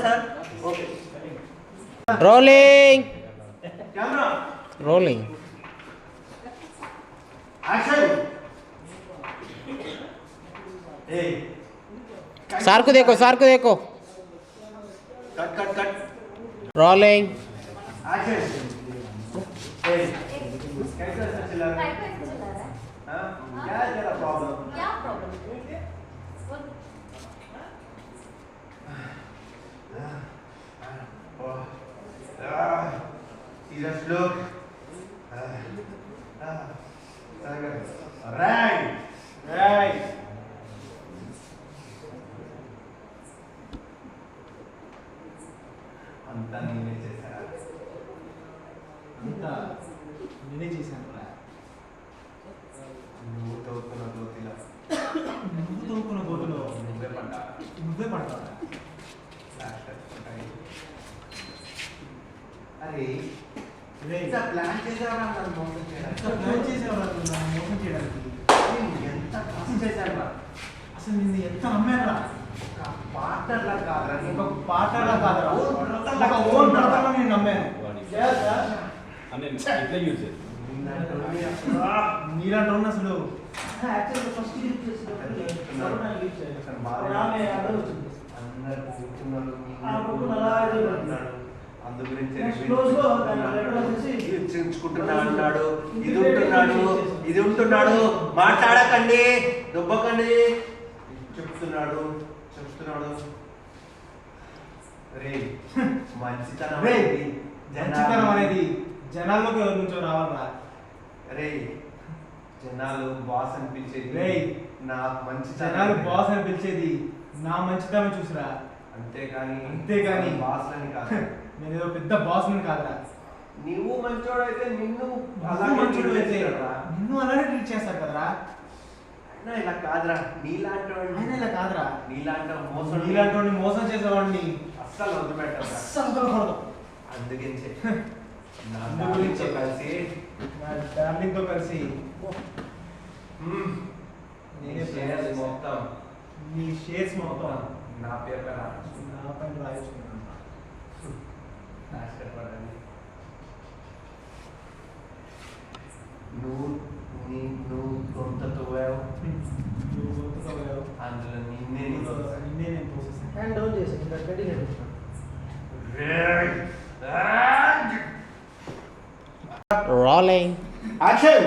Sir. Okay. Rolling. Camera rolling. Action. ఏ sir को देखो, सार को देखो. Cut cut cut. Rolling. Action. ए कैसा चला रहा है? हां क्या है तेरा प्रॉब्लम? क्या प्रॉब्लम है? Serious look. Right right. అంతా నేనే చేశాను. అంతా నేనే చేశాను రా. నువ్వు తవ్వుకున్న గోతిలో నువ్వు తవ్వుకున్న గోతులో నువ్వే పడ్డా. నువ్వే పడ్డావు. అరే రే, ఎంత ప్లాన్ చేసావరా నన్ను మోసం ఎంత చేయడానికి? ప్లాన్ చేసావు రా నువ్వు నన్ను మోసం చేయడానికి. నేను ఎంత కష్టం చేశానురా. అసలు నిన్ను ఎంత నమ్మాను రా. ఒక పార్ట్నర్లా కాదురా నేను. ఒక పార్ట్నర్లా కాదురా, ఓన్ బ్రదర్లా ఒక ఓన్ బ్రదర్లా నేను నమ్మాను. నీలాంటి ఉన్న అసలు అందరు కూర్చున్నారు. అందు గురించి అన్నాడు. ఇది ఉంటున్నాడు, ఇది ఉంటున్నాడు, మాట్లాడకండి, దుబ్బకండి చెప్తున్నాడు. రే మంచితనం రే, అనేది మంచితనం అనేది జనాల్లోకి ఎవరి నుంచో రావాలరా. రే జనాలు బాస్ అని పిలిచేది రే, నాకు మంచి జనాలు బాస్ అని పిలిచేది నా మంచితనం చూసిరా. అంతేగాని బాస్ అని కాదు. నేను ఏదో పెద్ద బాస్ ని కాదురా. నువ్వు మంచోడు అయితే నిన్ను అలాగే మంచోడు అయితే చేస్తాడురా. నిన్ను అలానే ట్రీట్ చేస్తారు కదరా. అయినా ఇలా కాదురా. ఆయన ఇలా కాదురా. నీలాంటి నీలాంటి మోసం చేసేవాడిని అస్సలు వదిలిపెట్టారు. అస్సలు వదలకూడదు. అందుకే నా అందు గురించే కలిసి నా డార్లింగ్ తో కలిసి నేనే షేర్స్ మొత్తం నీ షేర్స్ మొత్తం నా పేరు పైన నా పైన రాయించుకున్నాను. ఆశపడండి. నువ్వు కొంత తవ్వావు, నువ్వు గుర్తుకోలేవు. అందులో నిన్నే నిన్నే నేను తోసేసాను. హ్యాండ్ డౌన్ చేసి ఇంకా continue. Rolling. Action.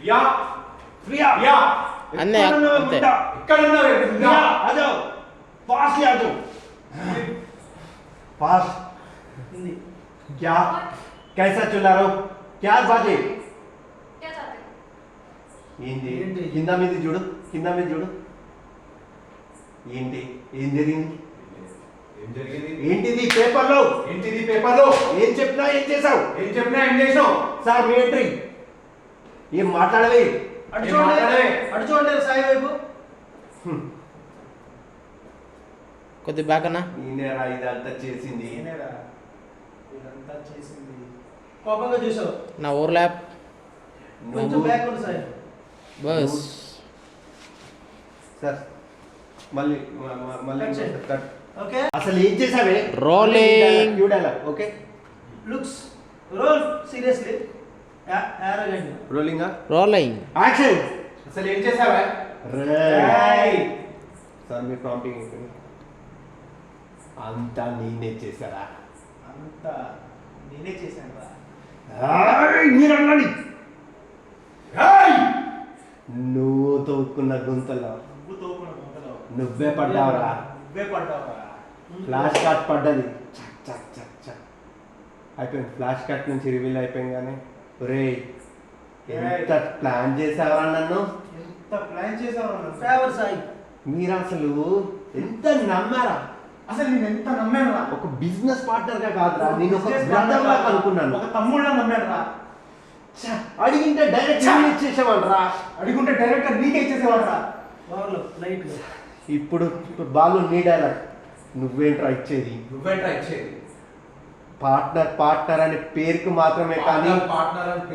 Yeah Priya yeah अन्ने अंते ఇక్కడ ఉన్నావే प्रिया आ जाओ, पास ले आ जाओ. पास हिंदी. क्या कैसा चला रहा हो? क्या बात है? क्या चाहते हो? ఏంటి ఏంటి? కింద మీద చూడు, కింద మీద చూడు. ఏంటి ఏం జరిగింది? ఏంటిది పేపర్లో? ఏం చెప్పినా ఏం చేసావు? సార్ మీ ఎంట్రీ. ఏం మాట్లాడలే? అటు చూడండి, అటు చూడండి సాయి వైపు. కొద్ది బాకనా. నేనేరా ఇదంతా చేసింది. నేనేరా ఇదంతా చేసింది. కోపంగా చూసావు. నా ఓవర్లాప్. కొంచెం నువ్వు బ్యాక్ ఉంది సాయి. బస్. సార్ మళ్ళీ Cut చేయి. కట్. ఓకే. అసలు ఏం చేసావే? Rolling. You dialogue. Okay looks role seriously. యారగండి. Rolling rolling. యాక్షన్. అసలు ఏం చేసావా? సార్ మీ ప్రాంప్టింగ్ ఏంటి? అంతా నేనే చేశారా? అంతా నేనే చేశాను రా. మీరు అన్నాడు. నువ్వు తోక్కున్న గుంతలో నువ్వు తోపున గుంతలో నువ్వే పడ్డావురా. నువ్వే పడ్డావురా. ఫ్లాష్ కార్డ్ పడ్డది. చక్ చక్ చక్ చక్ అయిపోయింది. ఫ్లాష్ కార్డ్ నుంచి రివీల్ అయిపోయింది. ఒరే ఎంత ప్లాన్ చేసావరా నన్ను? ఎంత ప్లాన్ చేసావు ఫేవర్ సాయి. మీరు అసలు ఎంత నమ్మారా? అసలు నేను ఎంత నమ్మాను రా. ఒక బిజినెస్ పార్ట్నర్ గా కాదురా, నేను ఒక బ్రదర్ లాగా అనుకున్నాను. ఒక తమ్ముళ్ళ నమ్మాను రా. అడిగింటే డైరెక్ట్ ఇచ్చేసేవాడు రా. అడుగుంటే డైరెక్టర్ నీకే ఇచ్చేసేవాడు రా. Ball light. ఇప్పుడు బాలు నీ డైలాగ్. నువ్వేంట్రా ఇచ్చేది? పార్ట్నర్ అనే పేరుకి మాత్రమే, కానీ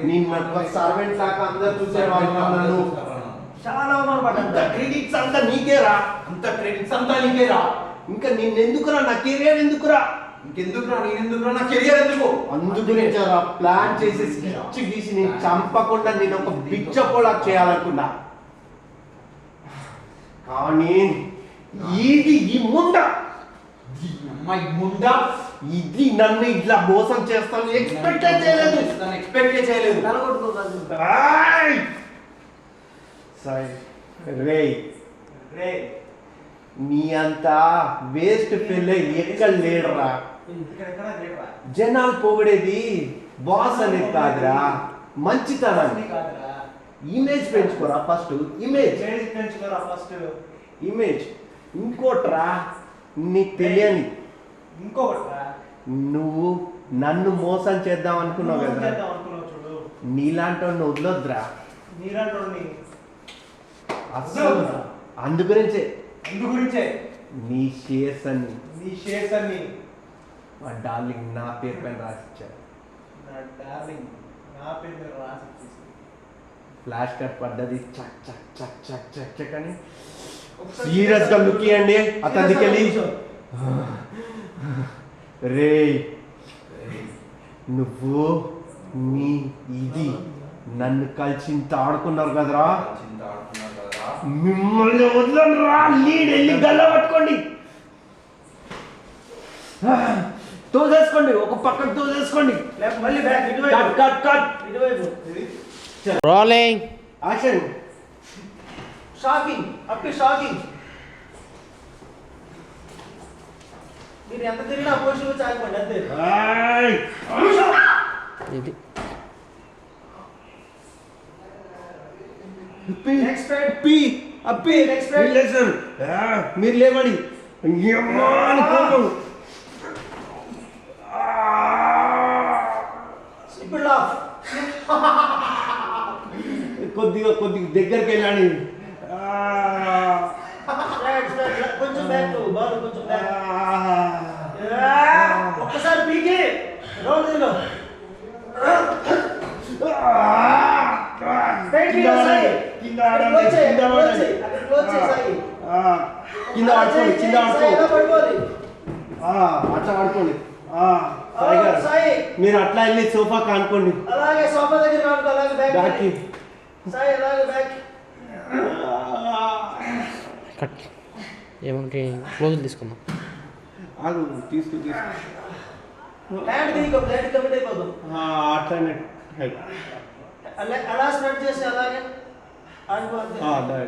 నేను ఒక సర్వెంట్ లాగా అందరు చూసేవాళ్ళు నన్ను. చాలా అవమానపడ్డా. క్రెడిట్స్ అంతా నీకేరా. అంత క్రెడిట్స్ అంతా నీకే రా. ఇంకా నిన్నెందుకురా, నా కెరియర్ ఎందుకురా? ఇంకెందుకురా నేనెందుకురా, నా కెరియర్ ఎందుకు? అందుగురించారా ప్లాన్ చేసి స్కెచ్ గీసి నేను చంపకుండా నేను ఒక బిచ్చపోలా చేయాలనుకున్నా. కానీ ఇది ఈ ముండ, అమ్మాయి ముండా ఇది నన్ను ఇట్లా మోసం చేస్తాను ఎక్స్పెక్ట్ చేయలేదు. ఎక్స్పెక్ట్ చేయలేదు. నలగొట్టుకోకాదు. ఆయ్! సారీ రేయ్, రే నీ అంత వేస్ట్ ఫెయిల్ ఎక్కడ లేడరా. ఇక్కడ లేడురా. జనాలు పొగిడేది బాస్ అనేది కాదురా, మంచితనాన్ని. కాదురా. Image పెంచుకోరా first. ఇమేజ్ చేసి పెంచుకోరా ఫస్ట్. ఇమేజ్. ఇంకోట్రా నీకు తెలియని, ఇంకొకటిరా. నువ్వు నన్ను మోసం చేద్దాం అనుకున్నావు మోసం కదా, చేద్దాం అనుకున్నావు చూడు. నీలాంటి వదలొద్దురా నీలాంటి అసలు. అందుగురించే అందు గురించే నీ షేర్స్ అన్ని నీ షేర్స్ అన్ని మా డార్లింగ్ నా పేరు పైన రాసిచ్చారు. నా డార్లింగ్ నా పేరు మీద రాసి ఇచ్చేసి. ఫ్లాష్ కట్ పడ్డది, చక్ చక్ చక్ చక్ చక్ చక్ అని సీరియస్ గా లుక్ ఇవ్వండి అతనికి వెళ్ళి. రే నువ్వు మీ ఇది నన్ను కలిసి ఇంత ఆడుకున్నారు కదరా, మిమ్మల్ని వదలను రా. లీడ్ వెళ్ళి గల్ల పట్టుకోండి, తోసేసుకోండి, ఒక పక్కన తోసేసుకోండి. మళ్ళీ బ్యాక్ ఇటువైపు. Cut cut cut. ఇటువైపు. రోలింగ్. యాక్షన్. షాకింగ్. అప్పి షాకింగ్. మీరు ఎంత తిరిగినా పోషన్ వచ్చి ఆగిపోండి అంతే. ఆయ్! ఇది నెక్స్ట్ రైడ్. అప్పి అప్పి Next red. రిలేషన్. మీరు లేవండి. అయ్యమ్మా అని కోపం. ఇప్పుడు లాఫ్. కొద్దిగా కొద్దిగా దగ్గరికి వెళ్ళండి. కొంచెం బ్యాక్ బాల్ కొంచెం బ్యాక్. ఒక్కసారి పీకి రౌండ్ దిలో. కింద ఆడండి, కింద ఆడండి, కింద ఆడండి. కింద ఆడుకోండి, కింద ఆడుకోండి. అట్లా ఆడుకోండి. సాయి గారు, మీరు అట్లా వెళ్ళి సోఫా కానుకోండి. అలాగే సోఫా దగ్గర కానుకో. అలాగే బ్యాక్ బ్యాక్కి. సాయి అలాగే బ్యాక్. కట్. ఏమంటే క్లోజ్ తీసుకుందాం. ఆగు, తీసుకు తీసుకు. హ్యాండ్ దీనికి బ్లడ్ కమిట్ అయిపోదు. అట్లానే అలా స్ప్రెడ్ చేసి అలాగే ఆడుకోవాలి.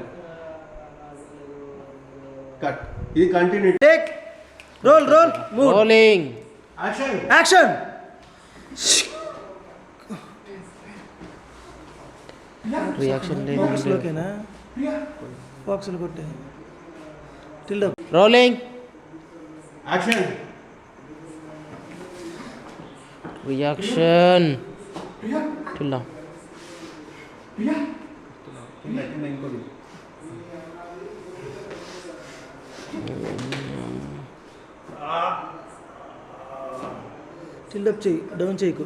కట్. ఇది continue. Take roll roll move rolling. Action. Action. Reaction box లేదు. లోకేనా బాక్స్ లో కొట్టే tilt up. Rolling. Action. Reaction. టిల్లా. ఇంకోటి. టిల్డ్ అప్ చెయ్యి, డౌన్ చేయకు.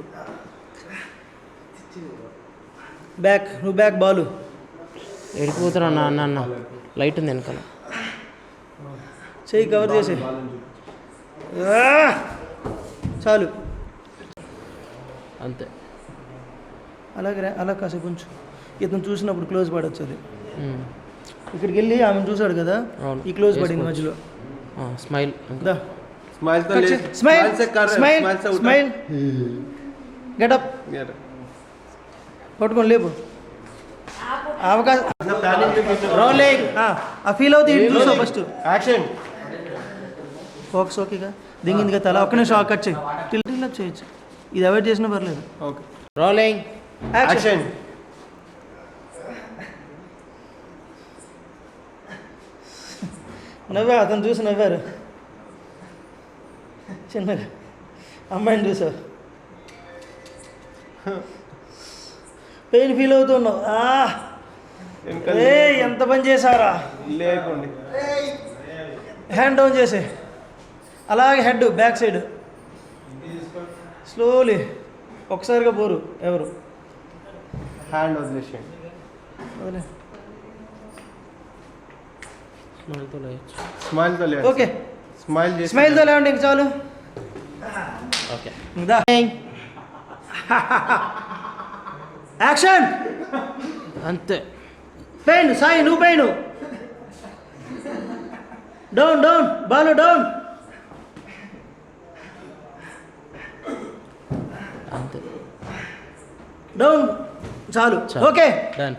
బ్యాక్, నువ్వు బ్యాక్ బాలు. ఎడిపోతున్నా అన్న అన్న లైట్ ఉంది వెనకాల. చెయ్యి కవర్ చేసే. చాలు అంతే. అలాగే అలా కాసేపు ఉంచు. ఇతను చూసినప్పుడు క్లోజ్ పడవచ్చు. అది ఇక్కడికి వెళ్ళి ఆమెను చూసాడు కదా, అవును. ఈ క్లోజ్ పడింది మధ్యలో. స్మైల్. దా स्माइल तो ले स्माइल से कर स्माइल स्माइल से उठा स्माइल गेट अप. పట్టుకొని లేపు. అవకాశం अपना प्लानिंग पे कुछ రోలింగ్. ఆ ఫీల్ అవుతుంది. ఇటు చూసావు ఫస్ట్. एक्शन. ఫోకస్ ఓకేగా దింగింది కదా తల. ఒక్క నిమిషం కట్ చేయి. టిల్ట్ అప్ చేయొచ్చు. ఇది అవాయిడ్ చేసినా పర్లేదు. Okay rolling. एक्शन. నవ్వా, అతను చూసి నవ్వారు. చిన్నగా అమ్మాయిని చూసావు, పెయిన్ ఫీల్ అవుతున్నావు. ఎంత పని చేశారా. లేకండి. హ్యాండ్ డౌన్ చేసే. అలాగే హెడ్ బ్యాక్ సైడ్ స్లోలీ. ఒకసారిగా పోరు ఎవరు. హ్యాండ్ వదిలేసేయండి. వదిలే. స్మైల్తో లేయచ్చు. స్మైల్ తో లేదు. ఓకే స్మైల్ చేసి స్మైల్తో లేవండి ఇంక చాలు ఓకే దా యాక్షన్ అంతే పెయిన్ సాయి నువ్వు pain down down Balu down అంతే డౌన్ చాలు చాలు. Okay done